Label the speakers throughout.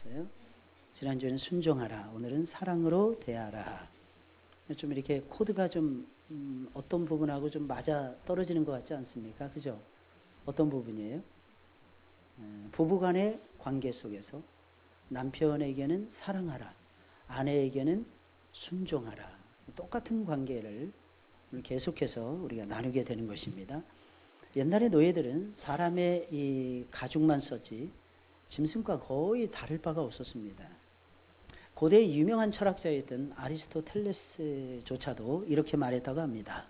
Speaker 1: 그랬어요? 지난주에는 순종하라, 오늘은 사랑으로 대하라. 좀 이렇게 코드가 좀 어떤 부분하고 좀 맞아 떨어지는 것 같지 않습니까? 그죠? 어떤 부분이에요? 부부간의 관계 속에서 남편에게는 사랑하라, 아내에게는 순종하라. 똑같은 관계를 계속해서 우리가 나누게 되는 것입니다. 옛날의 노예들은 사람의 이 가죽만 썼지 짐승과 거의 다를 바가 없었습니다. 고대 유명한 철학자였던 아리스토텔레스조차도 이렇게 말했다고 합니다.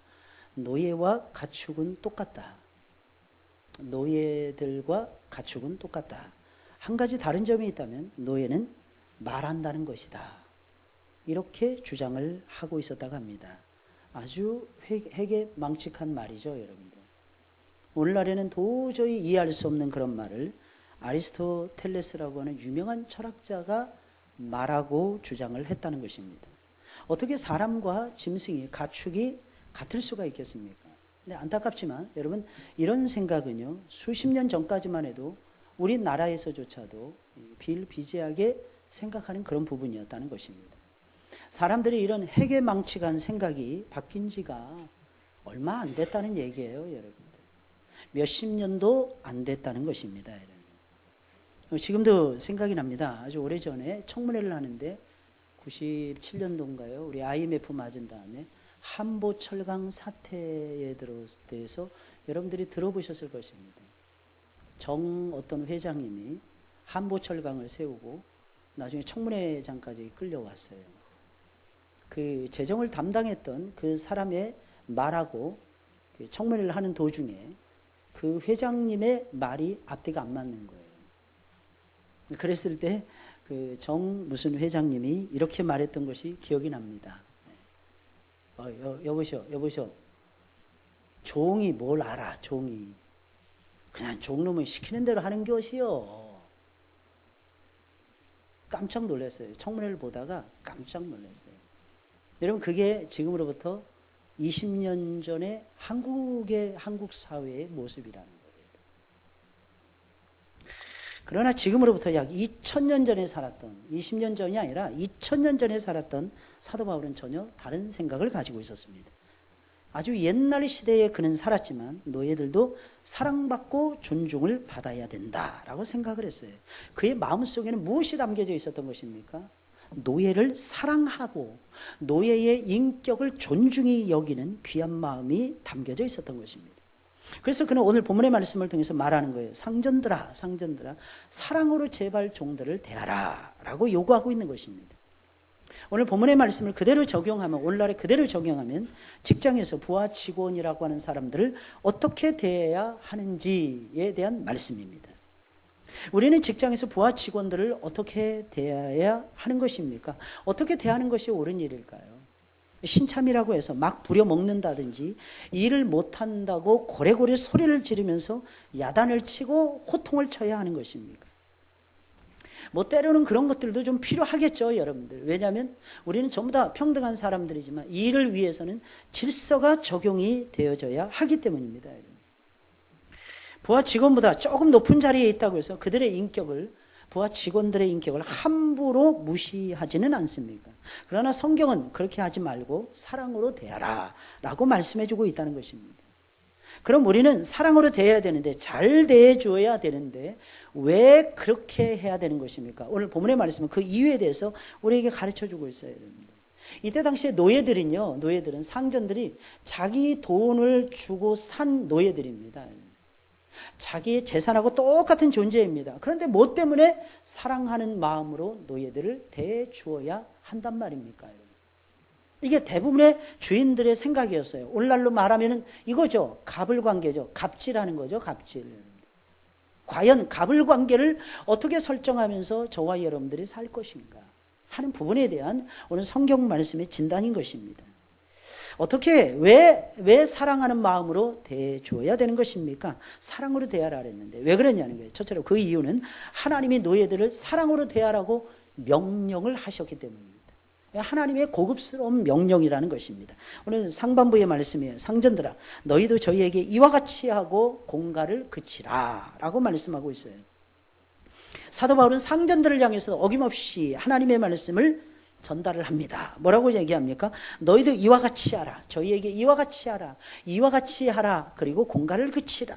Speaker 1: 노예와 가축은 똑같다. 노예들과 가축은 똑같다. 한 가지 다른 점이 있다면 노예는 말한다는 것이다. 이렇게 주장을 하고 있었다고 합니다. 아주 회개망측한 말이죠, 여러분들. 오늘날에는 도저히 이해할 수 없는 그런 말을 아리스토텔레스라고 하는 유명한 철학자가 말하고 주장을 했다는 것입니다. 어떻게 사람과 짐승이, 가축이 같을 수가 있겠습니까? 근데 안타깝지만 여러분, 이런 생각은요, 수십 년 전까지만 해도 우리나라에서조차도 비일비재하게 생각하는 그런 부분이었다는 것입니다. 사람들이 이런 회개망측한 생각이 바뀐 지가 얼마 안 됐다는 얘기예요, 여러분들. 몇십 년도 안 됐다는 것입니다, 여러분. 지금도 생각이 납니다. 아주 오래전에 청문회를 하는데 97년도인가요? 우리 IMF 맞은 다음에 한보철강 사태에 대해서 여러분들이 들어보셨을 것입니다. 어떤 회장님이 한보철강을 세우고 나중에 청문회장까지 끌려왔어요. 그 재정을 담당했던 그 사람의 말하고 청문회를 하는 도중에 그 회장님의 말이 앞뒤가 안 맞는 거예요. 그랬을 때 그 무슨 회장님이 이렇게 말했던 것이 기억이 납니다. 여보시오. 종이 뭘 알아, 종이. 그냥 종놈은 시키는 대로 하는 것이요. 깜짝 놀랐어요. 청문회를 보다가 깜짝 놀랐어요. 여러분, 그게 지금으로부터 20년 전에 한국 사회의 모습이라는 거예요. 그러나 지금으로부터 약 2000년 전에 살았던, 20년 전이 아니라 2000년 전에 살았던 사도 바울은 전혀 다른 생각을 가지고 있었습니다. 아주 옛날 시대에 그는 살았지만 노예들도 사랑받고 존중을 받아야 된다라고 생각을 했어요. 그의 마음속에는 무엇이 담겨져 있었던 것입니까? 노예를 사랑하고 노예의 인격을 존중히 여기는 귀한 마음이 담겨져 있었던 것입니다. 그래서 그는 오늘 본문의 말씀을 통해서 말하는 거예요. 상전들아, 사랑으로 제발 종들을 대하라 라고 요구하고 있는 것입니다. 오늘 본문의 말씀을 그대로 적용하면, 오늘날에 그대로 적용하면 직장에서 부하 직원이라고 하는 사람들을 어떻게 대해야 하는지에 대한 말씀입니다. 우리는 직장에서 부하 직원들을 어떻게 대해야 하는 것입니까? 어떻게 대하는 것이 옳은 일일까요? 신참이라고 해서 막 부려먹는다든지 일을 못한다고 고래고래 소리를 지르면서 야단을 치고 호통을 쳐야 하는 것입니까? 뭐 때로는 그런 것들도 좀 필요하겠죠, 여러분들. 왜냐하면 우리는 전부 다 평등한 사람들이지만 이 일을 위해서는 질서가 적용이 되어져야 하기 때문입니다, 여러분. 부하 직원보다 조금 높은 자리에 있다고 해서 그들의 인격을, 부하 직원들의 인격을 함부로 무시하지는 않습니까? 그러나 성경은 그렇게 하지 말고 사랑으로 대하라 라고 말씀해주고 있다는 것입니다. 그럼 우리는 사랑으로 대해야 되는데, 잘 대해줘야 되는데 왜 그렇게 해야 되는 것입니까? 오늘 본문의 말씀은 그 이유에 대해서 우리에게 가르쳐주고 있어요. 이때 당시에 노예들은 상전들이 자기 돈을 주고 산 노예들입니다. 자기의 재산하고 똑같은 존재입니다. 그런데 뭐 때문에 사랑하는 마음으로 노예들을 대주어야 한단 말입니까? 이게 대부분의 주인들의 생각이었어요. 오늘날로 말하면 이거죠. 갑을관계죠. 갑질하는 거죠. 갑질. 과연 갑을관계를 어떻게 설정하면서 저와 여러분들이 살 것인가 하는 부분에 대한 오늘 성경 말씀의 진단인 것입니다. 어떻게, 왜 사랑하는 마음으로 대해줘야 되는 것입니까? 사랑으로 대하라 그랬는데 왜 그러냐는 거예요. 첫째로 그 이유는 하나님이 노예들을 사랑으로 대하라고 명령을 하셨기 때문입니다. 하나님의 고급스러운 명령이라는 것입니다. 오늘 상반부의 말씀이에요. 상전들아, 너희도 저희에게 이와 같이 하고 공갈을 그치라 라고 말씀하고 있어요. 사도 바울은 상전들을 향해서 어김없이 하나님의 말씀을 전달을 합니다. 뭐라고 얘기합니까? 너희도 이와 같이 하라. 저희에게 이와 같이 하라. 이와 같이 하라. 그리고 공갈을 그치라.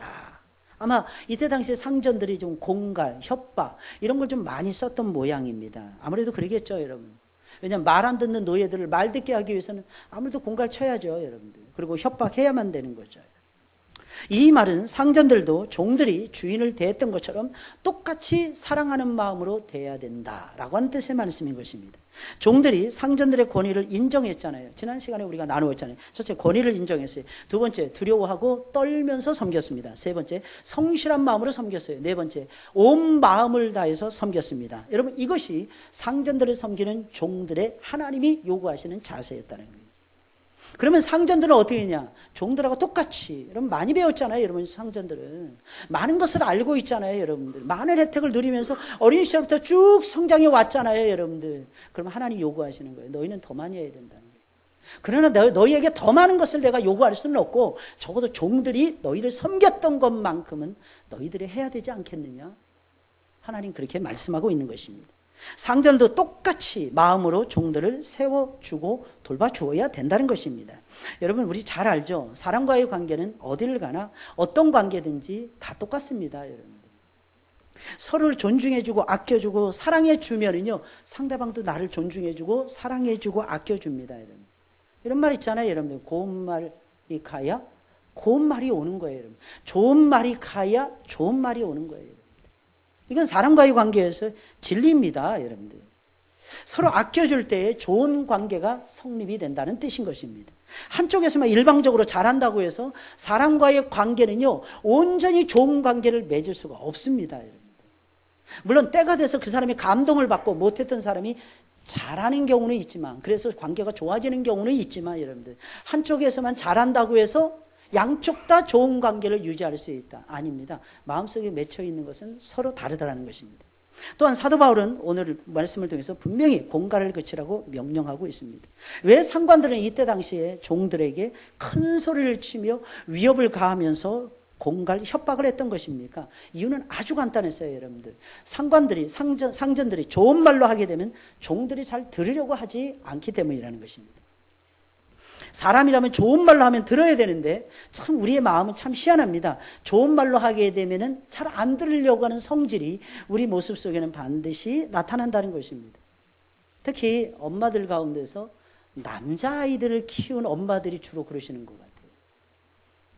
Speaker 1: 아마 이때 당시에 상전들이 좀 공갈, 협박 이런 걸 좀 많이 썼던 모양입니다. 아무래도 그러겠죠, 여러분. 왜냐하면 말 안 듣는 노예들을 말 듣게 하기 위해서는 아무래도 공갈 쳐야죠, 여러분들. 그리고 협박해야만 되는 거죠. 이 말은 상전들도 종들이 주인을 대했던 것처럼 똑같이 사랑하는 마음으로 대해야 된다라고 하는 뜻의 말씀인 것입니다. 종들이 상전들의 권위를 인정했잖아요. 지난 시간에 우리가 나누었잖아요. 첫째, 권위를 인정했어요. 두 번째, 두려워하고 떨면서 섬겼습니다. 세 번째, 성실한 마음으로 섬겼어요. 네 번째, 온 마음을 다해서 섬겼습니다. 여러분, 이것이 상전들을 섬기는 종들의 하나님이 요구하시는 자세였다는 거예요. 그러면 상전들은 어떻게 했냐? 종들하고 똑같이. 여러분 많이 배웠잖아요. 여러분 상전들은. 많은 것을 알고 있잖아요. 여러분들. 많은 혜택을 누리면서 어린 시절부터 쭉 성장해 왔잖아요. 여러분들. 그러면 하나님 요구하시는 거예요. 너희는 더 많이 해야 된다는 거예요. 그러나 너희에게 더 많은 것을 내가 요구할 수는 없고 적어도 종들이 너희를 섬겼던 것만큼은 너희들이 해야 되지 않겠느냐? 하나님 그렇게 말씀하고 있는 것입니다. 상전도 똑같이 마음으로 종들을 세워주고 돌봐주어야 된다는 것입니다. 여러분 우리 잘 알죠? 사람과의 관계는 어디를 가나 어떤 관계든지 다 똑같습니다. 여러분 서로를 존중해주고 아껴주고 사랑해주면은요 상대방도 나를 존중해주고 사랑해주고 아껴줍니다. 여러분. 이런 말 있잖아요. 여러분 고운 말이 가야 고운 말이 오는 거예요. 여러분. 좋은 말이 가야 좋은 말이 오는 거예요. 이건 사람과의 관계에서 진리입니다, 여러분들. 서로 아껴줄 때 좋은 관계가 성립이 된다는 뜻인 것입니다. 한쪽에서만 일방적으로 잘한다고 해서 사람과의 관계는요, 온전히 좋은 관계를 맺을 수가 없습니다, 여러분들. 물론 때가 돼서 그 사람이 감동을 받고 못했던 사람이 잘하는 경우는 있지만, 그래서 관계가 좋아지는 경우는 있지만, 여러분들. 한쪽에서만 잘한다고 해서 양쪽 다 좋은 관계를 유지할 수 있다. 아닙니다. 마음속에 맺혀 있는 것은 서로 다르다는 것입니다. 또한 사도 바울은 오늘 말씀을 통해서 분명히 공갈을 그치라고 명령하고 있습니다. 왜 상관들은 이때 당시에 종들에게 큰 소리를 치며 위협을 가하면서 공갈 협박을 했던 것입니까? 이유는 아주 간단했어요, 여러분들. 상관들이 상전들이 좋은 말로 하게 되면 종들이 잘 들으려고 하지 않기 때문이라는 것입니다. 사람이라면 좋은 말로 하면 들어야 되는데 참 우리의 마음은 참 희한합니다. 좋은 말로 하게 되면은 잘 안 들으려고 하는 성질이 우리 모습 속에는 반드시 나타난다는 것입니다. 특히 엄마들 가운데서 남자아이들을 키운 엄마들이 주로 그러시는 것 같아요.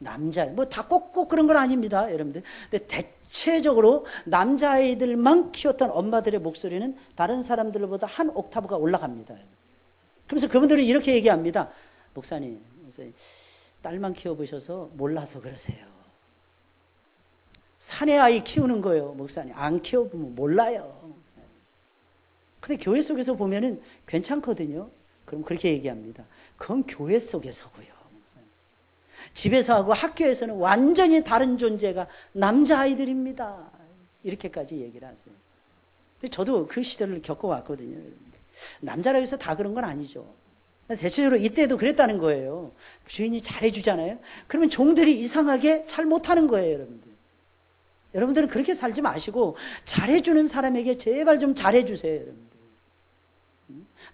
Speaker 1: 남자, 뭐 다 꼭 그런 건 아닙니다, 여러분들. 근데 대체적으로 남자아이들만 키웠던 엄마들의 목소리는 다른 사람들보다 한 옥타브가 올라갑니다. 그러면서 그분들은 이렇게 얘기합니다. 목사님, 딸만 키워보셔서 몰라서 그러세요. 사내 아이 키우는 거예요, 목사님. 안 키워보면 몰라요. 근데 교회 속에서 보면은 괜찮거든요. 그럼 그렇게 얘기합니다. 그건 교회 속에서고요. 목사님. 집에서 하고 학교에서는 완전히 다른 존재가 남자아이들입니다. 이렇게까지 얘기를 하세요. 근데 저도 그 시절을 겪어왔거든요. 남자라고 해서 다 그런 건 아니죠. 대체적으로 이때도 그랬다는 거예요. 주인이 잘해주잖아요. 그러면 종들이 이상하게 잘 못하는 거예요, 여러분들. 여러분들은 그렇게 살지 마시고 잘해주는 사람에게 제발 좀 잘해주세요, 여러분들.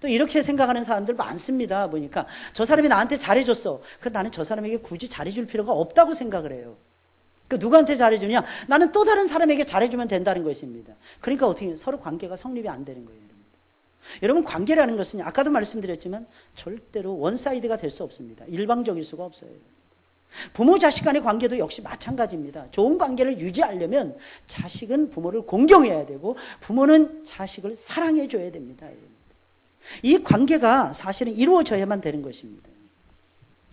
Speaker 1: 또 이렇게 생각하는 사람들 많습니다. 보니까 저 사람이 나한테 잘해줬어. 나는 저 사람에게 굳이 잘해줄 필요가 없다고 생각을 해요. 누구한테 잘해주냐? 나는 또 다른 사람에게 잘해주면 된다는 것입니다. 그러니까 어떻게 서로 관계가 성립이 안 되는 거예요. 여러분 관계라는 것은 아까도 말씀드렸지만 절대로 원사이드가 될 수 없습니다. 일방적일 수가 없어요. 부모 자식 간의 관계도 역시 마찬가지입니다. 좋은 관계를 유지하려면 자식은 부모를 공경해야 되고 부모는 자식을 사랑해 줘야 됩니다. 이 관계가 사실은 이루어져야만 되는 것입니다.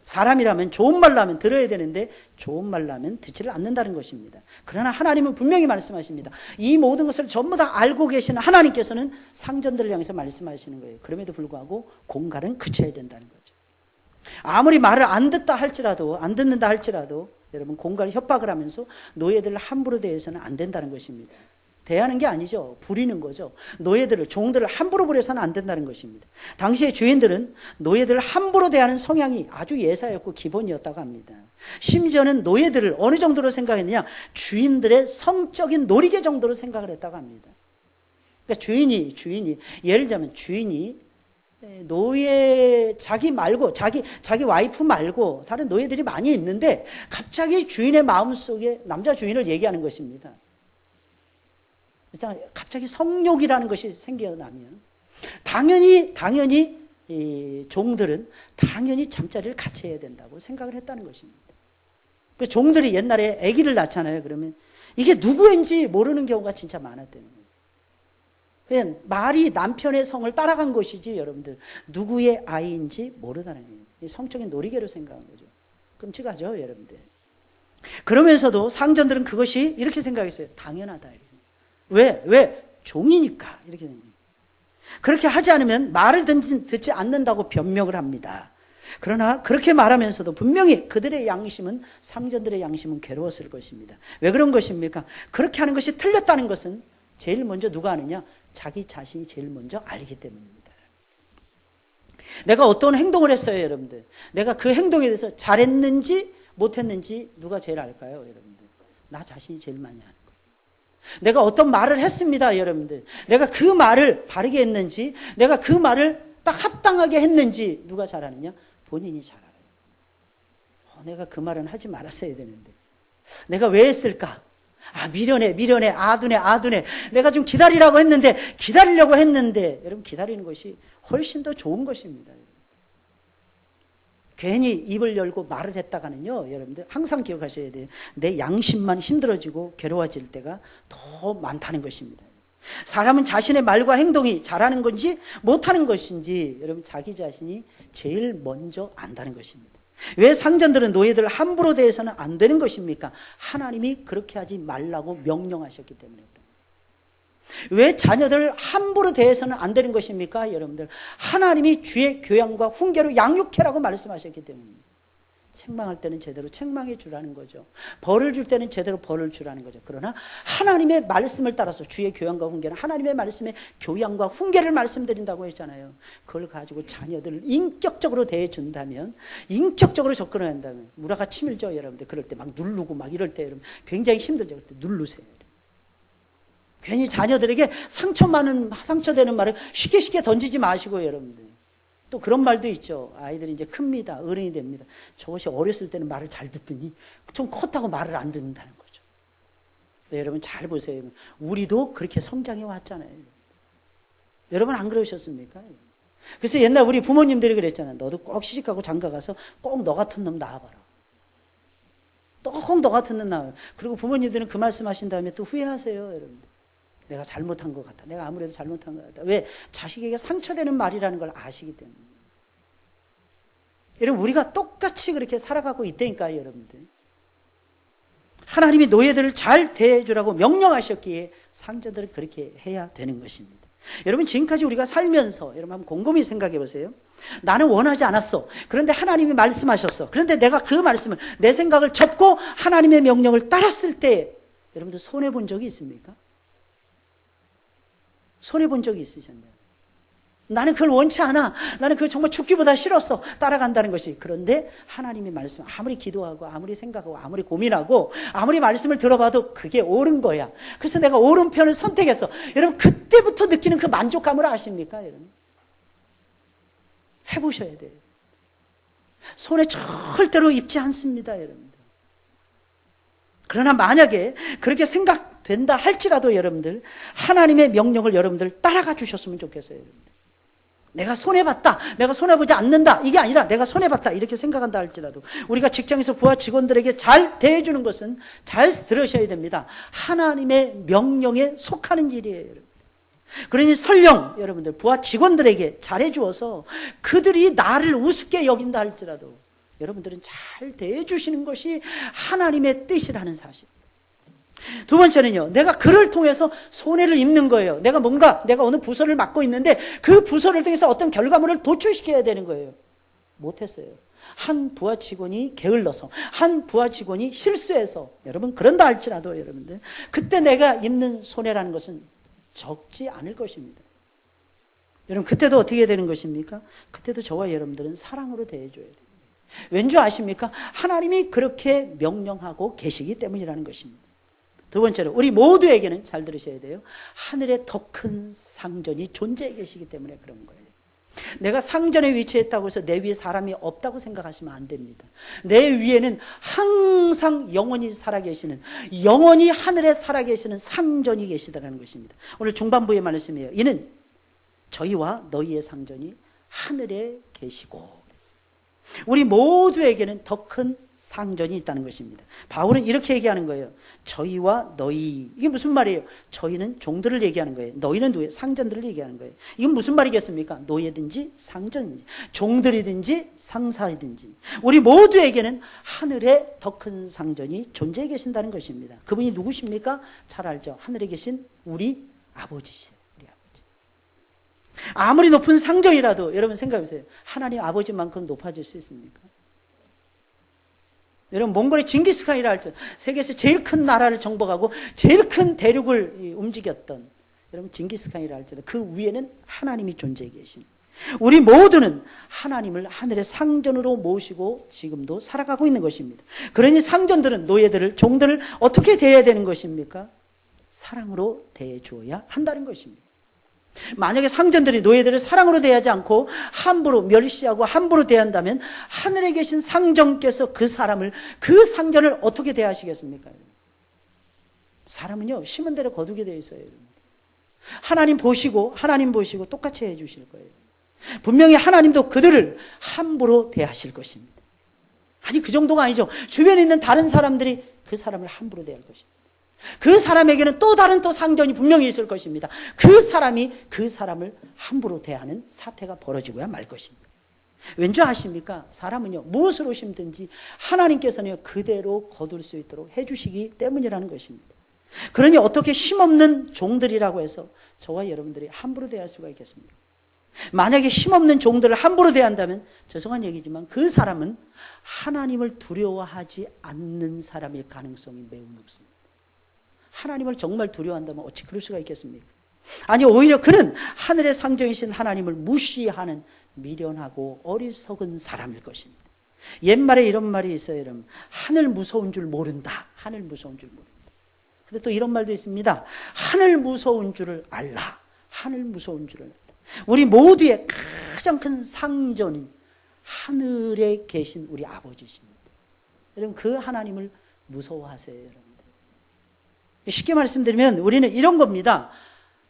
Speaker 1: 사람이라면 좋은 말로 하면 들어야 되는데 좋은 말로 하면 듣지를 않는다는 것입니다. 그러나 하나님은 분명히 말씀하십니다. 이 모든 것을 전부 다 알고 계시는 하나님께서는 상전들을 향해서 말씀하시는 거예요. 그럼에도 불구하고 공갈은 그쳐야 된다는 거죠. 아무리 말을 안 듣는다 할지라도 여러분 공갈 협박을 하면서 노예들을 함부로 대해서는 안 된다는 것입니다. 대하는 게 아니죠. 부리는 거죠. 종들을 함부로 부려서는 안 된다는 것입니다. 당시의 주인들은 노예들을 함부로 대하는 성향이 아주 예사였고 기본이었다고 합니다. 심지어는 노예들을 어느 정도로 생각했느냐? 주인들의 성적인 놀이개 정도로 생각을 했다고 합니다. 그러니까 주인이 예를 들자면 주인이 자기 말고 자기 와이프 말고 다른 노예들이 많이 있는데 갑자기 주인의 마음속에 남자 주인을 얘기하는 것입니다. 갑자기 성욕이라는 것이 생겨나면 당연히 이 종들은 당연히 잠자리를 같이 해야 된다고 생각을 했다는 것입니다. 그 종들이 옛날에 아기를 낳잖아요. 그러면 이게 누구인지 모르는 경우가 진짜 많았다는 거예요. 그냥 말이 남편의 성을 따라간 것이지 여러분들 누구의 아이인지 모르다는 거예요. 성적인 놀이개로 생각한 거죠. 끔찍하죠, 여러분들. 그러면서도 상전들은 그것이 이렇게 생각했어요. 당연하다. 왜? 종이니까. 이렇게 생각해요. 그렇게 하지 않으면 말을 듣지 않는다고 변명을 합니다. 그러나 그렇게 말하면서도 분명히 그들의 양심은 상전들의 양심은 괴로웠을 것입니다. 왜 그런 것입니까? 그렇게 하는 것이 틀렸다는 것은 제일 먼저 누가 아느냐? 자기 자신이 제일 먼저 알기 때문입니다. 내가 어떤 행동을 했어요, 여러분들. 내가 그 행동에 대해서 잘했는지 못했는지 누가 제일 알까요, 여러분들? 나 자신이 제일 많이 아는 거예요. 내가 어떤 말을 했습니다, 여러분들. 내가 그 말을 바르게 했는지, 내가 그 말을 딱 합당하게 했는지 누가 잘 아느냐? 본인이 잘 알아요. 내가 그 말은 하지 말았어야 되는데. 내가 왜 했을까? 미련해, 아둔해. 내가 좀 기다리려고 했는데, 여러분, 기다리는 것이 훨씬 더 좋은 것입니다. 괜히 입을 열고 말을 했다가는요, 여러분들 항상 기억하셔야 돼요. 내 양심만 힘들어지고 괴로워질 때가 더 많다는 것입니다. 사람은 자신의 말과 행동이 잘하는 건지 못하는 것인지 여러분 자기 자신이 제일 먼저 안다는 것입니다. 왜 상전들은 노예들을 함부로 대해서는 안 되는 것입니까? 하나님이 그렇게 하지 말라고 명령하셨기 때문에. 왜 자녀들을 함부로 대해서는 안 되는 것입니까? 여러분들 하나님이 주의 교양과 훈계로 양육해라고 말씀하셨기 때문입니다. 책망할 때는 제대로 책망해 주라는 거죠. 벌을 줄 때는 제대로 벌을 주라는 거죠. 그러나 하나님의 말씀을 따라서 주의 교양과 훈계는 하나님의 말씀의 교양과 훈계를 말씀드린다고 했잖아요. 그걸 가지고 자녀들을 인격적으로 대해준다면, 인격적으로 접근한다면 무라가 치밀죠, 여러분들. 그럴 때 막 누르고 막 이럴 때 여러분 굉장히 힘들죠. 그럴 때 누르세요. 괜히 자녀들에게 상처되는 말을 쉽게 던지지 마시고 여러분들. 또 그런 말도 있죠. 아이들이 이제 큽니다. 어른이 됩니다. 저것이 어렸을 때는 말을 잘 듣더니 좀 컸다고 말을 안 듣는다는 거죠. 네, 여러분 잘 보세요. 우리도 그렇게 성장해 왔잖아요. 여러분 안 그러셨습니까? 그래서 옛날 우리 부모님들이 그랬잖아요. 너도 꼭 시집가고 장가가서 꼭 너 같은 놈 낳아봐라. 꼭 너 같은 놈 낳아요. 그리고 부모님들은 그 말씀하신 다음에 또 후회하세요, 여러분. 내가 잘못한 것 같다. 내가 아무래도 잘못한 것 같다. 왜? 자식에게 상처되는 말이라는 걸 아시기 때문에. 여러분 우리가 똑같이 그렇게 살아가고 있다니까요, 여러분들. 하나님이 노예들을 잘 대해주라고 명령하셨기에 상전들은 그렇게 해야 되는 것입니다. 여러분 지금까지 우리가 살면서 여러분 한번 곰곰이 생각해 보세요. 나는 원하지 않았어. 그런데 하나님이 말씀하셨어. 그런데 내가 그 말씀을 내 생각을 접고 하나님의 명령을 따랐을 때 여러분들 손해본 적이 있습니까? 손해본 적이 있으셨나요? 나는 그걸 원치 않아. 나는 그걸 정말 죽기보다 싫었어. 따라간다는 것이. 그런데 하나님의 말씀 아무리 기도하고 아무리 생각하고 아무리 고민하고 아무리 말씀을 들어봐도 그게 옳은 거야. 그래서 내가 옳은 편을 선택했어. 여러분 그때부터 느끼는 그 만족감을 아십니까? 여러분 해보셔야 돼요. 손에 절대로 입지 않습니다, 여러분들. 그러나 만약에 그렇게 생각된다 할지라도 여러분들 하나님의 명령을 여러분들 따라가 주셨으면 좋겠어요. 여러분들. 내가 손해봤다, 내가 손해보지 않는다, 이게 아니라 내가 손해봤다 이렇게 생각한다 할지라도 우리가 직장에서 부하 직원들에게 잘 대해주는 것은 잘 들으셔야 됩니다. 하나님의 명령에 속하는 일이에요, 여러분. 그러니 설령 여러분들 부하 직원들에게 잘해주어서 그들이 나를 우습게 여긴다 할지라도 여러분들은 잘 대해주시는 것이 하나님의 뜻이라는 사실. 두 번째는요, 내가 그를 통해서 손해를 입는 거예요. 내가 오늘 부서를 맡고 있는데 그 부서를 통해서 어떤 결과물을 도출시켜야 되는 거예요. 못했어요. 한 부하 직원이 게을러서, 한 부하 직원이 실수해서, 여러분 그런다 할지라도 여러분들 그때 내가 입는 손해라는 것은 적지 않을 것입니다. 여러분 그때도 어떻게 되는 것입니까? 그때도 저와 여러분들은 사랑으로 대해줘야 돼요. 왠 줄 아십니까? 하나님이 그렇게 명령하고 계시기 때문이라는 것입니다. 두 번째로 우리 모두에게는 잘 들으셔야 돼요. 하늘에 더 큰 상전이 존재해 계시기 때문에 그런 거예요. 내가 상전에 위치했다고 해서 내 위에 사람이 없다고 생각하시면 안 됩니다. 내 위에는 항상 영원히 살아계시는, 영원히 하늘에 살아계시는 상전이 계시다는 것입니다. 오늘 중반부의 말씀이에요. 이는 저희와 너희의 상전이 하늘에 계시고, 우리 모두에게는 더 큰 상전이 있다는 것입니다. 바울은 이렇게 얘기하는 거예요. 저희와 너희. 이게 무슨 말이에요? 저희는 종들을 얘기하는 거예요. 너희는 누구예요? 상전들을 얘기하는 거예요. 이건 무슨 말이겠습니까? 노예든지 상전이든지 종들이든지 상사이든지 우리 모두에게는 하늘에 더 큰 상전이 존재해 계신다는 것입니다. 그분이 누구십니까? 잘 알죠. 하늘에 계신 우리 아버지시죠. 우리 아버지. 아무리 높은 상전이라도 여러분 생각해 보세요. 하나님 아버지만큼 높아질 수 있습니까? 여러분 몽골의 징기스칸이라 할지 세계에서 제일 큰 나라를 정복하고 제일 큰 대륙을 움직였던 여러분 징기스칸이라 할지라도 그 위에는 하나님이 존재해 계신, 우리 모두는 하나님을 하늘의 상전으로 모시고 지금도 살아가고 있는 것입니다. 그러니 상전들은 노예들을, 종들을 어떻게 대해야 되는 것입니까? 사랑으로 대해 주어야 한다는 것입니다. 만약에 상전들이 노예들을 사랑으로 대하지 않고 함부로 멸시하고 함부로 대한다면 하늘에 계신 상전께서 그 사람을, 그 상전을 어떻게 대하시겠습니까? 사람은요 심은 대로 거두게 되어 있어요. 하나님 보시고 똑같이 해 주실 거예요. 분명히 하나님도 그들을 함부로 대하실 것입니다. 아니 그 정도가 아니죠. 주변에 있는 다른 사람들이 그 사람을 함부로 대할 것입니다. 그 사람에게는 또 다른 또 상전이 분명히 있을 것입니다. 그 사람이 그 사람을 함부로 대하는 사태가 벌어지고야 말 것입니다. 왠지 아십니까? 사람은요 무엇으로 심든지 하나님께서는 그대로 거둘 수 있도록 해주시기 때문이라는 것입니다. 그러니 어떻게 힘없는 종들이라고 해서 저와 여러분들이 함부로 대할 수가 있겠습니까? 만약에 힘없는 종들을 함부로 대한다면 죄송한 얘기지만 그 사람은 하나님을 두려워하지 않는 사람일 가능성이 매우 높습니다. 하나님을 정말 두려워한다면 어찌 그럴 수가 있겠습니까? 아니 오히려 그는 하늘의 상전이신 하나님을 무시하는 미련하고 어리석은 사람일 것입니다. 옛말에 이런 말이 있어요. 여러분. 하늘 무서운 줄 모른다. 하늘 무서운 줄 모른다. 근데 또 이런 말도 있습니다. 하늘 무서운 줄을 알라. 하늘 무서운 줄을 알라. 우리 모두의 가장 큰 상전인 하늘에 계신 우리 아버지십니다. 여러분 그 하나님을 무서워하세요. 여러분. 쉽게 말씀드리면 우리는 이런 겁니다.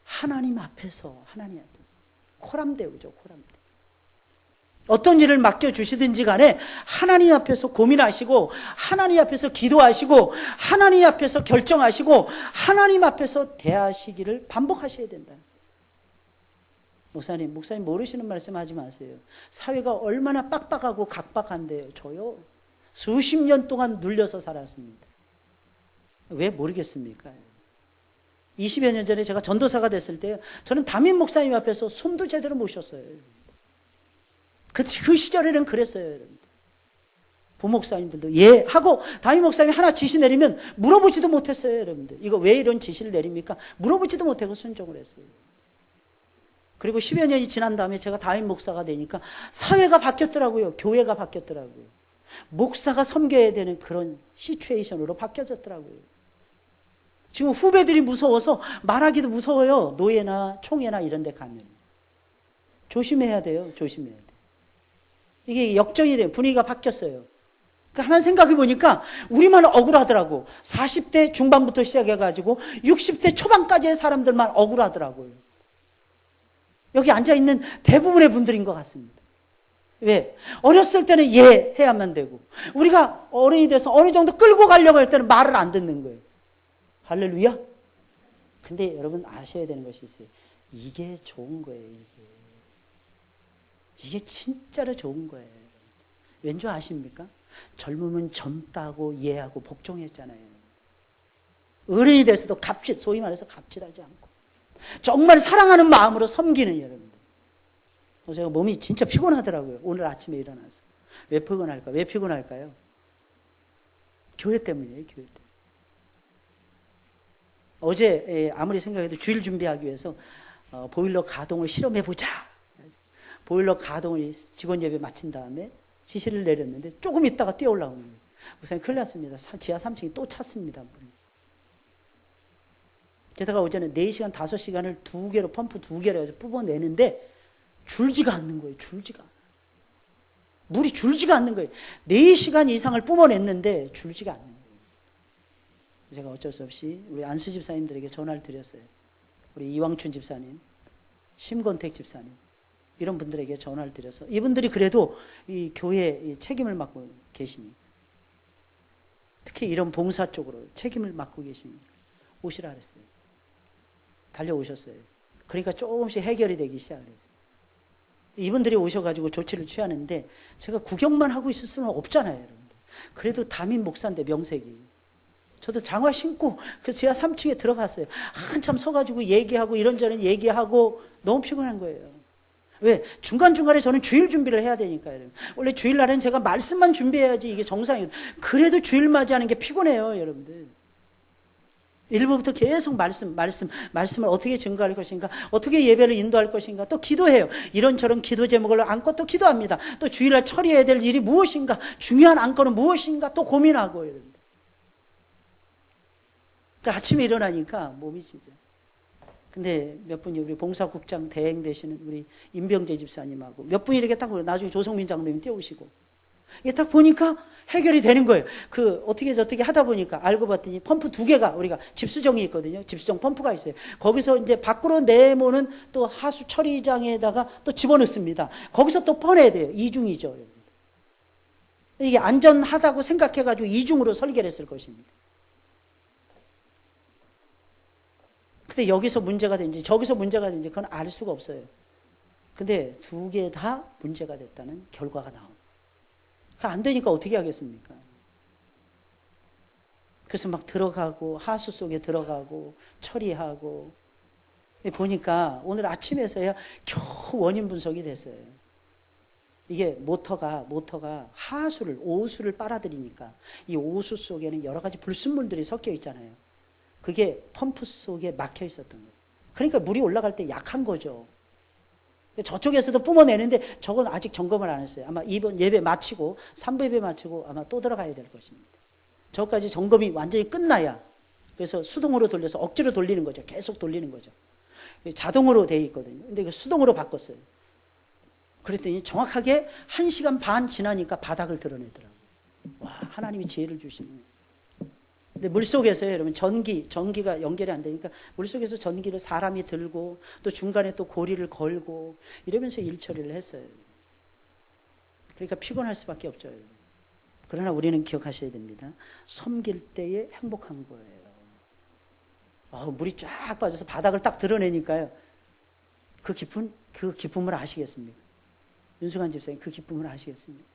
Speaker 1: 하나님 앞에서 코람데우죠. 코람데우. 어떤 일을 맡겨주시든지 간에 하나님 앞에서 고민하시고 하나님 앞에서 기도하시고 하나님 앞에서 결정하시고 하나님 앞에서 대하시기를 반복하셔야 된다. 목사님 모르시는 말씀 하지 마세요. 사회가 얼마나 빡빡하고 각박한데요. 저요 수십 년 동안 눌려서 살았습니다. 왜 모르겠습니까? 20여 년 전에 제가 전도사가 됐을 때 저는 담임 목사님 앞에서 숨도 제대로 못 쉬었어요. 그 시절에는 그랬어요. 부목사님들도 예 하고 담임 목사님이 하나 지시 내리면 물어보지도 못했어요. 여러분들 이거 왜 이런 지시를 내립니까? 물어보지도 못하고 순종을 했어요. 그리고 10여 년이 지난 다음에 제가 담임 목사가 되니까 사회가 바뀌었더라고요. 교회가 바뀌었더라고요. 목사가 섬겨야 되는 그런 시츄에이션으로 바뀌어졌더라고요. 지금 후배들이 무서워서 말하기도 무서워요. 노예나 총회나 이런 데 가면. 조심해야 돼요. 조심해야 돼요. 이게 역전이 돼요. 분위기가 바뀌었어요. 그러니까 한번 생각해 보니까 우리만 억울하더라고. 40대 중반부터 시작해가지고 60대 초반까지의 사람들만 억울하더라고요. 여기 앉아있는 대부분의 분들인 것 같습니다. 왜? 어렸을 때는 예 해야만 되고 우리가 어른이 돼서 어느 정도 끌고 가려고 할 때는 말을 안 듣는 거예요. 할렐루야. 근데 여러분 아셔야 되는 것이 있어요. 이게 좋은 거예요. 이게 진짜로 좋은 거예요. 왠지 아십니까? 젊으면 젊다고 이해하고 복종했잖아요. 어른이 돼서도 소위 말해서 갑질하지 않고 정말 사랑하는 마음으로 섬기는 여러분들. 제가 몸이 진짜 피곤하더라고요. 오늘 아침에 일어나서. 왜 피곤할까요? 왜 피곤할까요? 교회 때문이에요. 교회 때문에. 어제 아무리 생각해도 주일 준비하기 위해서 보일러 가동을 실험해보자. 보일러 가동을 직원 예배 마친 다음에 지시를 내렸는데 조금 있다가 뛰어 올라오는 거예요. 목사님 큰일 났습니다. 지하 3층이 또 찼습니다. 게다가 어제는 4시간, 5시간을 2개로, 펌프 2개로 해서 뽑아내는데 줄지가 않는 거예요. 줄지가. 물이 줄지가 않는 거예요. 4시간 이상을 뽑아냈는데 줄지가 않는 거예요. 제가 어쩔 수 없이 우리 안수 집사님들에게 전화를 드렸어요. 우리 이왕춘 집사님, 심건택 집사님, 이런 분들에게 전화를 드려서 이분들이 그래도 이 교회에 책임을 맡고 계시니, 특히 이런 봉사 쪽으로 책임을 맡고 계시니 오시라 그랬어요. 달려오셨어요. 그러니까 조금씩 해결이 되기 시작했어요. 이분들이 오셔가지고 조치를 취하는데 제가 구경만 하고 있을 수는 없잖아요, 여러분들. 그래도 담임 목사인데 명색이. 저도 장화 신고 그 지하 3층에 들어갔어요. 한참 서가지고 얘기하고 이런저런 얘기하고 너무 피곤한 거예요. 왜? 중간중간에 저는 주일 준비를 해야 되니까요. 원래 주일날은 제가 말씀만 준비해야지 이게 정상이에요. 그래도 주일 맞이하는 게 피곤해요, 여러분들. 1부부터 계속 말씀을 어떻게 증거할 것인가, 어떻게 예배를 인도할 것인가, 또 기도해요. 이런저런 기도 제목을 안고 또 기도합니다. 또 주일날 처리해야 될 일이 무엇인가, 중요한 안건은 무엇인가 또 고민하고, 여러분들. 아침에 일어나니까 몸이 진짜. 근데 몇 분이 우리 봉사국장 대행 되시는 우리 임병재 집사님하고 몇 분이 이렇게 딱 나중에 조성민 장로님 띄우시고 이게 딱 보니까 해결이 되는 거예요. 그 어떻게 저떻게 하다 보니까 알고 봤더니 펌프 2개가 우리가 집수정이 있거든요. 집수정 펌프가 있어요. 거기서 이제 밖으로 내모는 또 하수 처리장에다가 또 집어넣습니다. 거기서 또 퍼내야 돼요. 이중이죠. 이게 안전하다고 생각해가지고 이중으로 설계를 했을 것입니다. 근데 여기서 문제가 된지 저기서 문제가 된지 그건 알 수가 없어요. 근데 2개 다 문제가 됐다는 결과가 나옵니다. 안 되니까 어떻게 하겠습니까? 그래서 막 들어가고 하수 속에 들어가고 처리하고 보니까 오늘 아침에서야 겨우 원인 분석이 됐어요. 이게 모터가 하수를 오수를 빨아들이니까 이 오수 속에는 여러 가지 불순물들이 섞여 있잖아요. 그게 펌프 속에 막혀 있었던 거예요. 그러니까 물이 올라갈 때 약한 거죠. 저쪽에서도 뿜어내는데 저건 아직 점검을 안 했어요. 아마 이번 예배 마치고 3부 예배 마치고 아마 또 들어가야 될 것입니다. 저까지 점검이 완전히 끝나야, 그래서 수동으로 돌려서 억지로 돌리는 거죠. 계속 돌리는 거죠. 자동으로 돼 있거든요. 근데 이거 수동으로 바꿨어요. 그랬더니 정확하게 1시간 반 지나니까 바닥을 드러내더라고요. 와, 하나님이 지혜를 주시는. 근데 물속에서요, 여러분, 전기가 연결이 안 되니까 물속에서 전기를 사람이 들고 또 중간에 또 고리를 걸고 이러면서 일 처리를 했어요. 그러니까 피곤할 수밖에 없죠. 여러분. 그러나 우리는 기억하셔야 됩니다. 섬길 때에 행복한 거예요. 물이 쫙 빠져서 바닥을 딱 드러내니까요. 그 기쁨을 아시겠습니까? 윤승환 집사님, 그 기쁨을 아시겠습니까?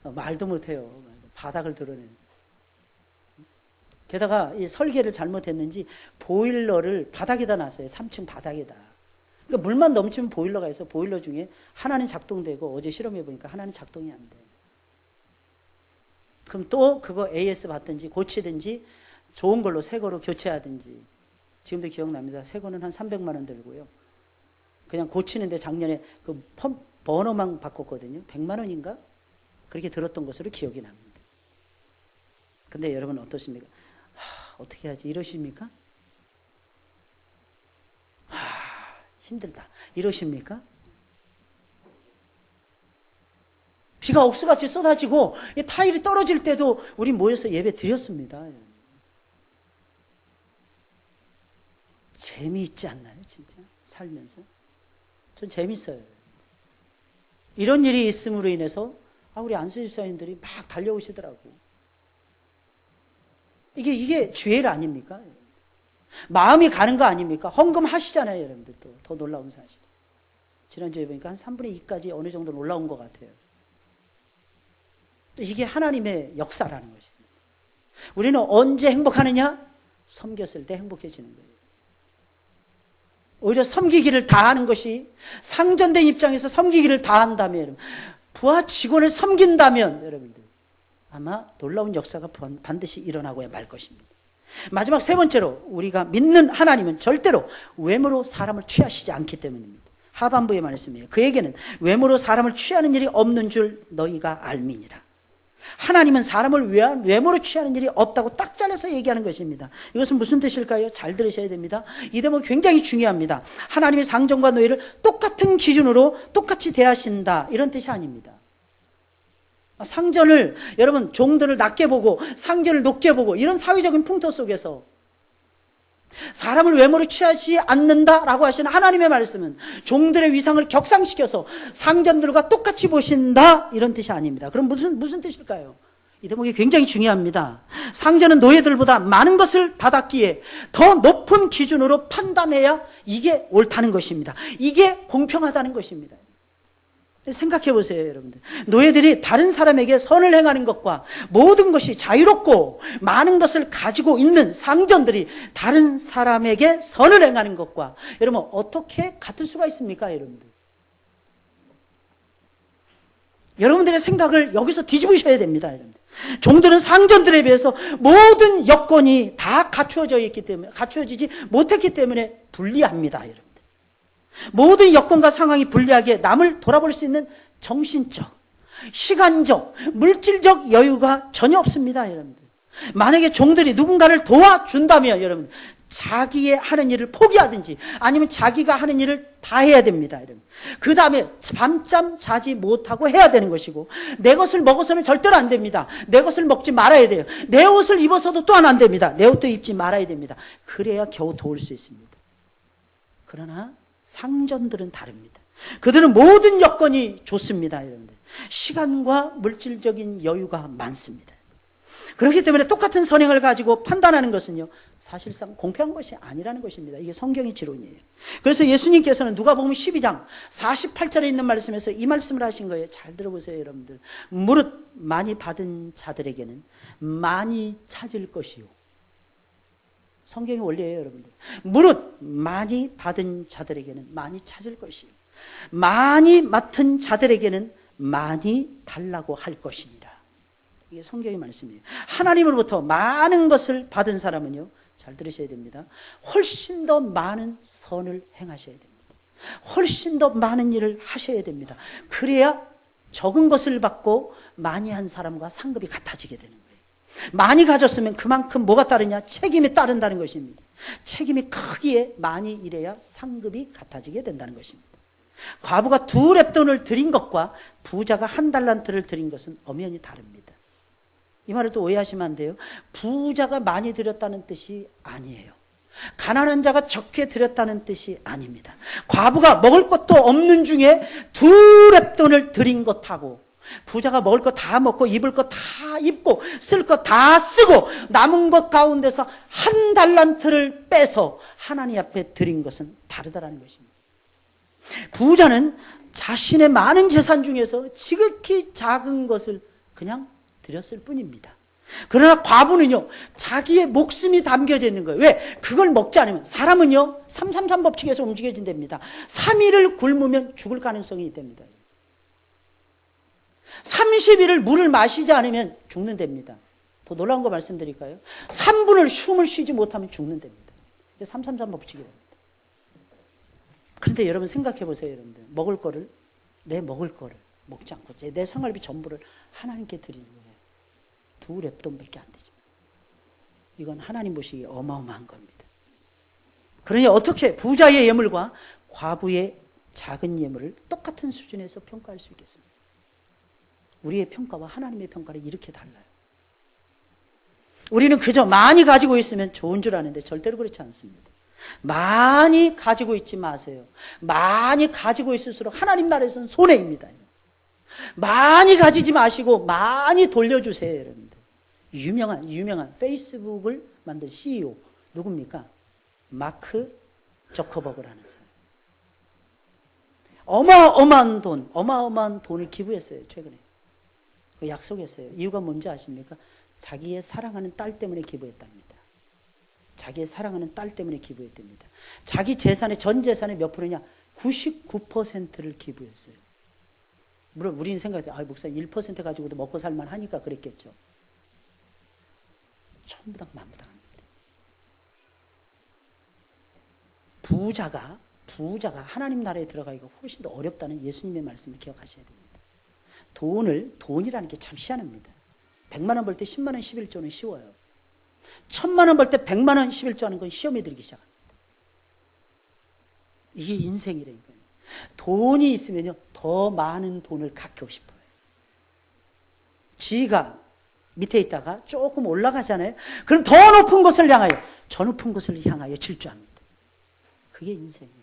Speaker 1: 말도 못해요. 바닥을 드러내는. 게다가 이 설계를 잘못했는지 보일러를 바닥에다 놨어요. 3층 바닥에다. 그러니까 물만 넘치면 보일러가 있어. 보일러 중에 하나는 작동되고 어제 실험해 보니까 하나는 작동이 안 돼. 그럼 또 그거 AS 받든지 고치든지 좋은 걸로 새 거로 교체하든지. 지금도 기억납니다. 새 거는 한 300만 원 들고요. 그냥 고치는데 작년에 그 버너만 바꿨거든요. 100만 원인가? 그렇게 들었던 것으로 기억이 납니다. 근데 여러분 어떠십니까? 어떻게 하지? 이러십니까? 힘들다. 이러십니까? 비가 억수같이 쏟아지고 타일이 떨어질 때도 우리 모여서 예배 드렸습니다. 재미있지 않나요? 진짜 살면서? 전 재밌어요. 이런 일이 있음으로 인해서 우리 안수 집사님들이 막 달려오시더라고. 이게 주일 아닙니까? 마음이 가는 거 아닙니까? 헌금하시잖아요, 여러분들. 또 더 놀라운 사실. 지난주에 보니까 한 3분의 2까지 어느 정도 올라온 것 같아요. 이게 하나님의 역사라는 것입니다. 우리는 언제 행복하느냐? 섬겼을 때 행복해지는 거예요. 오히려 섬기기를 다하는 것이, 상전된 입장에서 섬기기를 다한다면, 부하 직원을 섬긴다면 여러분들 아마 놀라운 역사가 반드시 일어나고야 말 것입니다. 마지막 3번째로 우리가 믿는 하나님은 절대로 외모로 사람을 취하시지 않기 때문입니다. 하반부의 말씀이에요. 그에게는 외모로 사람을 취하는 일이 없는 줄 너희가 알미니라. 하나님은 사람을 외모로 취하는 일이 없다고 딱 잘라서 얘기하는 것입니다. 이것은 무슨 뜻일까요? 잘 들으셔야 됩니다. 이 대목이 굉장히 중요합니다. 하나님의 상전과 노예를 똑같은 기준으로 똑같이 대하신다, 이런 뜻이 아닙니다. 상전을, 여러분, 종들을 낮게 보고 상전을 높게 보고 이런 사회적인 풍토 속에서 사람을 외모로 취하지 않는다라고 하시는 하나님의 말씀은 종들의 위상을 격상시켜서 상전들과 똑같이 보신다, 이런 뜻이 아닙니다. 그럼 무슨 뜻일까요? 이 대목이 굉장히 중요합니다. 상전은 노예들보다 많은 것을 받았기에 더 높은 기준으로 판단해야 이게 옳다는 것입니다. 이게 공평하다는 것입니다. 생각해 보세요, 여러분들. 노예들이 다른 사람에게 선을 행하는 것과 모든 것이 자유롭고 많은 것을 가지고 있는 상전들이 다른 사람에게 선을 행하는 것과, 여러분, 어떻게 같을 수가 있습니까, 여러분들? 여러분들의 생각을 여기서 뒤집으셔야 됩니다, 여러분들. 종들은 상전들에 비해서 모든 여건이 다 갖추어지지 못했기 때문에 불리합니다, 여러분. 모든 여건과 상황이 불리하게 남을 돌아볼 수 있는 정신적, 시간적, 물질적 여유가 전혀 없습니다, 여러분들. 만약에 종들이 누군가를 도와준다면, 여러분, 자기의 하는 일을 포기하든지 아니면 자기가 하는 일을 다 해야 됩니다, 여러분. 그 다음에 밤잠 자지 못하고 해야 되는 것이고, 내 것을 먹어서는 절대로 안 됩니다. 내 것을 먹지 말아야 돼요. 내 옷을 입어서도 또한 안 됩니다. 내 옷도 입지 말아야 됩니다. 그래야 겨우 도울 수 있습니다. 그러나 상전들은 다릅니다. 그들은 모든 여건이 좋습니다, 여러분들. 시간과 물질적인 여유가 많습니다. 그렇기 때문에 똑같은 선행을 가지고 판단하는 것은요, 사실상 공평한 것이 아니라는 것입니다. 이게 성경의 지론이에요. 그래서 예수님께서는 누가복음 12장 48절에 있는 말씀에서 이 말씀을 하신 거예요. 잘 들어보세요, 여러분들. 무릇 많이 받은 자들에게는 많이 찾을 것이요. 성경의 원리예요, 여러분들. 무릇 많이 받은 자들에게는 많이 찾을 것이요, 많이 맡은 자들에게는 많이 달라고 할 것이니라. 이게 성경의 말씀이에요. 하나님으로부터 많은 것을 받은 사람은요, 잘 들으셔야 됩니다. 훨씬 더 많은 선을 행하셔야 됩니다. 훨씬 더 많은 일을 하셔야 됩니다. 그래야 적은 것을 받고 많이 한 사람과 상급이 같아지게 되는 거예요. 많이 가졌으면 그만큼 뭐가 따르냐? 책임이 따른다는 것입니다. 책임이 크기에 많이 일해야 상급이 같아지게 된다는 것입니다. 과부가 2렙돈을 드린 것과 부자가 1달란트를 드린 것은 엄연히 다릅니다. 이 말을 또 오해하시면 안 돼요. 부자가 많이 드렸다는 뜻이 아니에요. 가난한 자가 적게 드렸다는 뜻이 아닙니다. 과부가 먹을 것도 없는 중에 2렙돈을 드린 것하고, 부자가 먹을 거 다 먹고 입을 거 다 입고 쓸 거 다 쓰고 남은 것 가운데서 1달란트를 빼서 하나님 앞에 드린 것은 다르다라는 것입니다. 부자는 자신의 많은 재산 중에서 지극히 작은 것을 그냥 드렸을 뿐입니다. 그러나 과부는요, 자기의 목숨이 담겨져 있는 거예요. 왜? 그걸 먹지 않으면, 사람은요 333 법칙에서 움직여진답니다. 3일을 굶으면 죽을 가능성이 있답니다. 30일을 물을 마시지 않으면 죽는답니다. 더 놀라운 거 말씀드릴까요? 3분을 숨을 쉬지 못하면 죽는답니다. 333 법칙이랍니다. 그런데 여러분 생각해 보세요, 여러분들. 내 먹을 거를 먹지 않고 내 생활비 전부를 하나님께 드리는 거예요. 2렙돈밖에 안 되죠. 이건 하나님 보시기에 어마어마한 겁니다. 그러니 어떻게 부자의 예물과 과부의 작은 예물을 똑같은 수준에서 평가할 수 있겠습니까? 우리의 평가와 하나님의 평가는 이렇게 달라요. 우리는 그저 많이 가지고 있으면 좋은 줄 아는데 절대로 그렇지 않습니다. 많이 가지고 있지 마세요. 많이 가지고 있을수록 하나님 나라에서는 손해입니다. 많이 가지지 마시고 많이 돌려주세요, 여러분들. 유명한 페이스북을 만든 CEO 누굽니까? 마크 저커버그라는 사람. 어마어마한 돈을 기부했어요, 최근에. 약속했어요. 이유가 뭔지 아십니까? 자기의 사랑하는 딸 때문에 기부했답니다. 자기의 사랑하는 딸 때문에 기부했답니다. 자기 재산의 전 재산의 몇 프로냐? 99%를 기부했어요. 물론 우리는 생각해, 목사님 1% 가지고도 먹고 살만 하니까 그랬겠죠. 전부 다 만부당합니다. 부자가 하나님 나라에 들어가기가 훨씬 더 어렵다는 예수님의 말씀을 기억하셔야 됩니다. 돈이라는 게 참 희한합니다. 100만 원 벌 때 10만 원 11조는 쉬워요. 1000만 원 벌 때 100만 원 11조 하는 건 시험에 들기 시작합니다. 이게 인생이라니까요. 돈이 있으면요, 더 많은 돈을 갖고 싶어요. 지가 밑에 있다가 조금 올라가잖아요. 그럼 더 높은 곳을 향하여, 저 높은 곳을 향하여 질주합니다. 그게 인생이에요.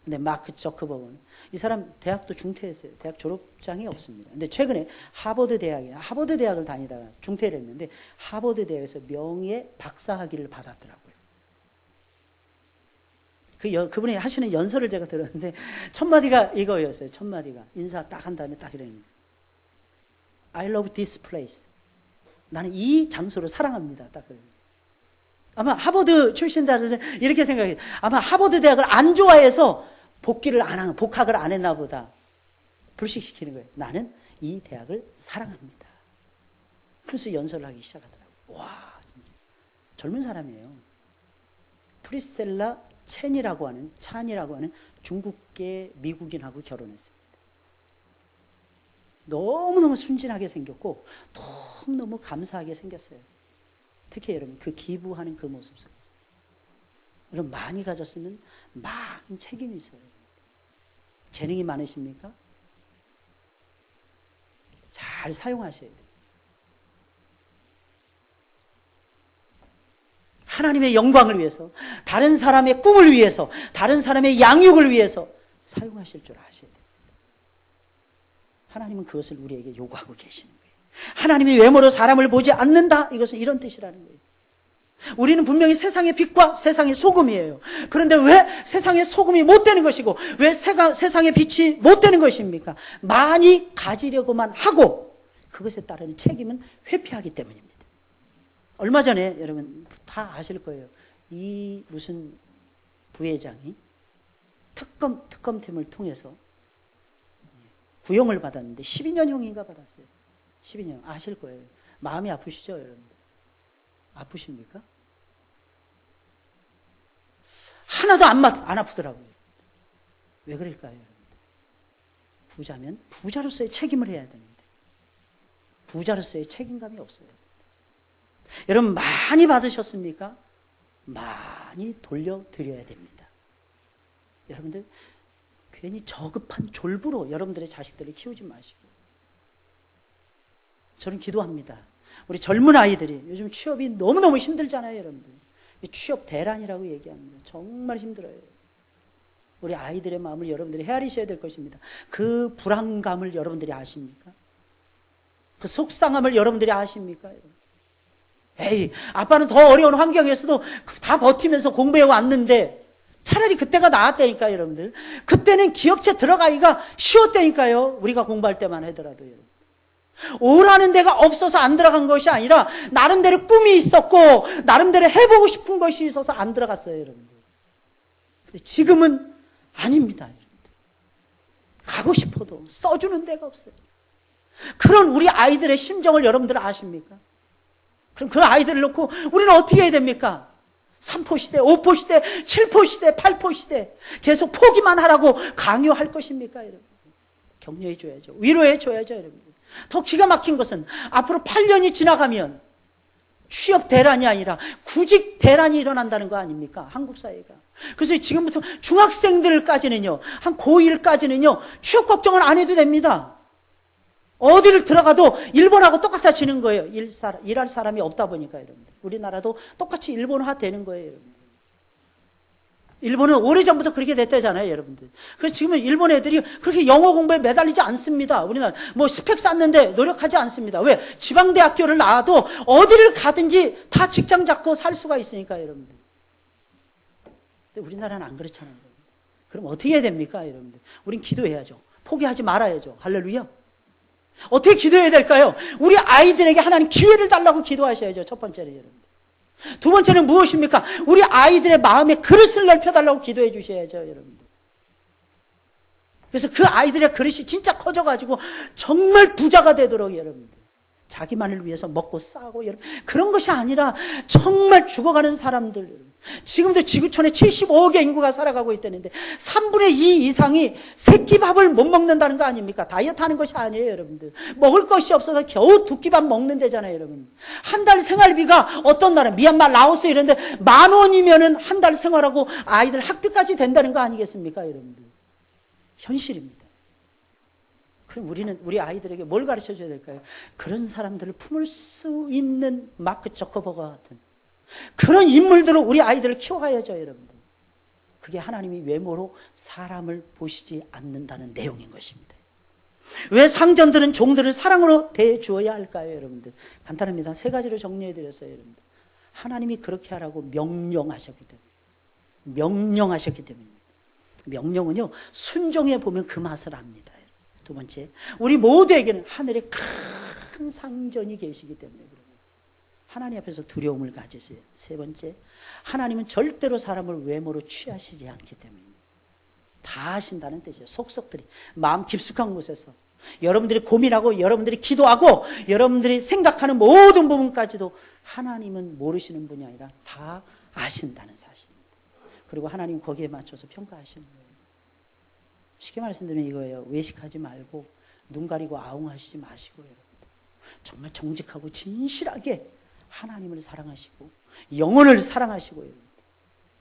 Speaker 1: 근데 마크 저커버그는, 이 사람 대학도 중퇴했어요. 대학 졸업장이 없습니다. 근데 최근에 하버드 대학을 다니다가 중퇴를 했는데 하버드 대학에서 명예 박사학위를 받았더라고요. 그분이 하시는 연설을 제가 들었는데 첫 마디가 이거였어요. 첫 마디가 인사 딱 한 다음에 딱 이러는 거예요. I love this place. 나는 이 장소를 사랑합니다. 딱 그래요. 아마 하버드 출신들은 이렇게 생각해요. 아마 하버드 대학을 안 좋아해서 복학을 안 했나 보다. 불식시키는 거예요. 나는 이 대학을 사랑합니다. 그래서 연설을 하기 시작하더라고요. 와, 진짜 젊은 사람이에요. 프리스텔라 찬이라고 하는 중국계 미국인하고 결혼했습니다. 너무너무 순진하게 생겼고 너무너무 감사하게 생겼어요. 특히 여러분 그 기부하는 그 모습 속에서 여러분 많이 가졌으면 많은 책임이 있어요. 재능이 많으십니까? 잘 사용하셔야 돼요. 하나님의 영광을 위해서, 다른 사람의 꿈을 위해서, 다른 사람의 양육을 위해서 사용하실 줄 아셔야 돼요. 하나님은 그것을 우리에게 요구하고 계시는 거예요. 하나님이 외모로 사람을 보지 않는다. 이것은 이런 뜻이라는 거예요. 우리는 분명히 세상의 빛과 세상의 소금이에요. 그런데 왜 세상의 소금이 못 되는 것이고 왜 세상의 빛이 못 되는 것입니까? 많이 가지려고만 하고 그것에 따르는 책임은 회피하기 때문입니다. 얼마 전에 여러분 다 아실 거예요. 이 무슨 부회장이 특검팀을 통해서 구형을 받았는데 12년형인가 받았어요. 12년. 아실 거예요. 마음이 아프시죠, 여러분? 아프십니까? 하나도 안 아프더라고요. 왜 그럴까요, 여러분? 부자면 부자로서의 책임을 해야 되는데 부자로서의 책임감이 없어요. 여러분 많이 받으셨습니까? 많이 돌려드려야 됩니다. 여러분들 괜히 저급한 졸부로 여러분들의 자식들을 키우지 마시고 저는 기도합니다. 우리 젊은 아이들이 요즘 취업이 너무너무 힘들잖아요, 여러분들. 취업 대란이라고 얘기합니다. 정말 힘들어요. 우리 아이들의 마음을 여러분들이 헤아리셔야 될 것입니다. 그 불안감을 여러분들이 아십니까? 그 속상함을 여러분들이 아십니까? 에이, 아빠는 더 어려운 환경에서도 다 버티면서 공부해 왔는데 차라리 그때가 나았다니까요, 여러분들. 그때는 기업체 들어가기가 쉬웠다니까요. 우리가 공부할 때만 하더라도. 여러분. 오라는 데가 없어서 안 들어간 것이 아니라 나름대로 꿈이 있었고 나름대로 해보고 싶은 것이 있어서 안 들어갔어요, 여러분들. 근데 지금은 아닙니다, 여러분들. 가고 싶어도 써주는 데가 없어요. 그런 우리 아이들의 심정을 여러분들 아십니까? 그럼 그 아이들을 놓고 우리는 어떻게 해야 됩니까? 3포 시대, 5포 시대, 7포 시대, 8포 시대 계속 포기만 하라고 강요할 것입니까, 여러분? 격려해 줘야죠. 위로해 줘야죠, 여러분. 더 기가 막힌 것은 앞으로 8년이 지나가면 취업 대란이 아니라 구직 대란이 일어난다는 거 아닙니까? 한국 사회가. 그래서 지금부터 중학생들까지는요, 한 고1까지는요, 취업 걱정을 안 해도 됩니다. 어디를 들어가도 일본하고 똑같아지는 거예요. 일할 사람이 없다 보니까, 여러분들. 우리나라도 똑같이 일본화 되는 거예요, 여러분들. 일본은 오래전부터 그렇게 됐다잖아요, 여러분들. 그래서 지금은 일본 애들이 그렇게 영어 공부에 매달리지 않습니다. 우리나라 뭐 스펙 쌓는데 노력하지 않습니다. 왜? 지방대학교를 나와도 어디를 가든지 다 직장 잡고 살 수가 있으니까, 여러분들. 근데 우리나라는 안 그렇잖아요, 여러분들. 그럼 어떻게 해야 됩니까, 여러분들? 우린 기도해야죠. 포기하지 말아야죠. 할렐루야. 어떻게 기도해야 될까요? 우리 아이들에게 하나님 기회를 달라고 기도하셔야죠. 첫 번째는, 여러분. 두 번째는 무엇입니까? 우리 아이들의 마음의 그릇을 넓혀달라고 기도해 주셔야죠, 여러분들. 그래서 그 아이들의 그릇이 진짜 커져가지고 정말 부자가 되도록, 여러분들. 자기만을 위해서 먹고 싸고 그런 것이 아니라 정말 죽어가는 사람들. 지금도 지구촌에 75억의 인구가 살아가고 있다는데 3분의 2 이상이 새끼밥을 못 먹는다는 거 아닙니까? 다이어트 하는 것이 아니에요, 여러분들. 먹을 것이 없어서 겨우 두 끼밥 먹는 데잖아요, 여러분. 한 달 생활비가 어떤 나라, 미얀마, 라오스 이런데 10,000원이면은 한 달 생활하고 아이들 학비까지 된다는 거 아니겠습니까, 여러분들? 현실입니다. 그럼 우리는 우리 아이들에게 뭘 가르쳐 줘야 될까요? 그런 사람들을 품을 수 있는 마크 저커버가 같은 그런 인물들로 우리 아이들을 키워야죠, 여러분들. 그게 하나님이 외모로 사람을 보시지 않는다는 내용인 것입니다. 왜 상전들은 종들을 사랑으로 대해주어야 할까요, 여러분들? 간단합니다. 3가지로 정리해드렸어요, 여러분들. 하나님이 그렇게 하라고 명령하셨기 때문에. 명령하셨기 때문입니다. 명령은요, 순종해 보면 그 맛을 압니다. 두 번째, 우리 모두에게는 하늘에 큰 상전이 계시기 때문에 그래요. 하나님 앞에서 두려움을 가지세요. 세 번째, 하나님은 절대로 사람을 외모로 취하시지 않기 때문입니다. 다 하신다는 뜻이에요. 속속들이 마음 깊숙한 곳에서 여러분들이 고민하고 여러분들이 기도하고 여러분들이 생각하는 모든 부분까지도 하나님은 모르시는 분이 아니라 다 아신다는 사실입니다. 그리고 하나님 거기에 맞춰서 평가하시는 거예요. 쉽게 말씀드리면 이거예요. 외식하지 말고 눈 가리고 아웅하시지 마시고요. 정말 정직하고 진실하게 하나님을 사랑하시고 영혼을 사랑하시고요.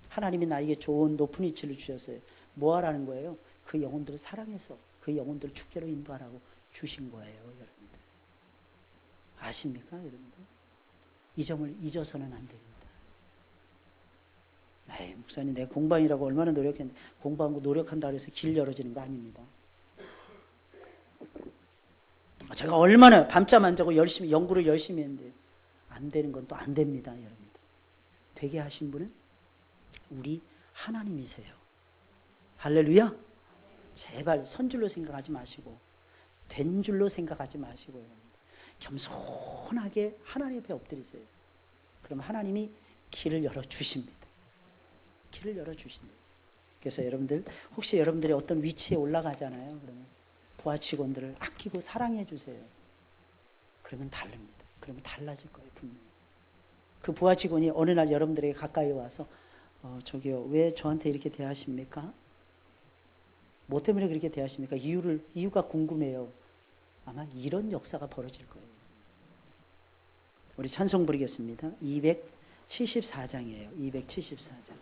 Speaker 1: 하나님이 나에게 좋은 높은 위치를 주셨어요. 뭐 하라는 거예요? 그 영혼들을 사랑해서 그 영혼들을 주께로 인도하라고 주신 거예요, 여러분들. 아십니까, 여러분들? 이 점을 잊어서는 안 됩니다. 에이, 목사님 내가 공부하느라고 얼마나 노력했는데 공부하고 노력한다고 해서 길 열어지는 거 아닙니다. 제가 얼마나 밤잠 안 자고 열심히 연구를 열심히 했는데 안 되는 건 또 안 됩니다, 여러분들. 되게 하신 분은 우리 하나님이세요. 할렐루야. 제발 선줄로 생각하지 마시고 된 줄로 생각하지 마시고요. 겸손하게 하나님 옆에 엎드리세요. 그럼 하나님이 길을 열어주십니다. 길을 열어주신대요. 그래서 여러분들 혹시 여러분들이 어떤 위치에 올라가잖아요. 그러면 부하 직원들을 아끼고 사랑해 주세요. 그러면 다릅니다. 그러면 달라질 거예요, 분명히. 그 부하 직원이 어느 날 여러분들에게 가까이 와서 저기요, 왜 저한테 이렇게 대하십니까? 뭐 때문에 그렇게 대하십니까? 이유가 궁금해요. 아마 이런 역사가 벌어질 거예요. 우리 찬송 부르겠습니다. 274장이에요. 274장.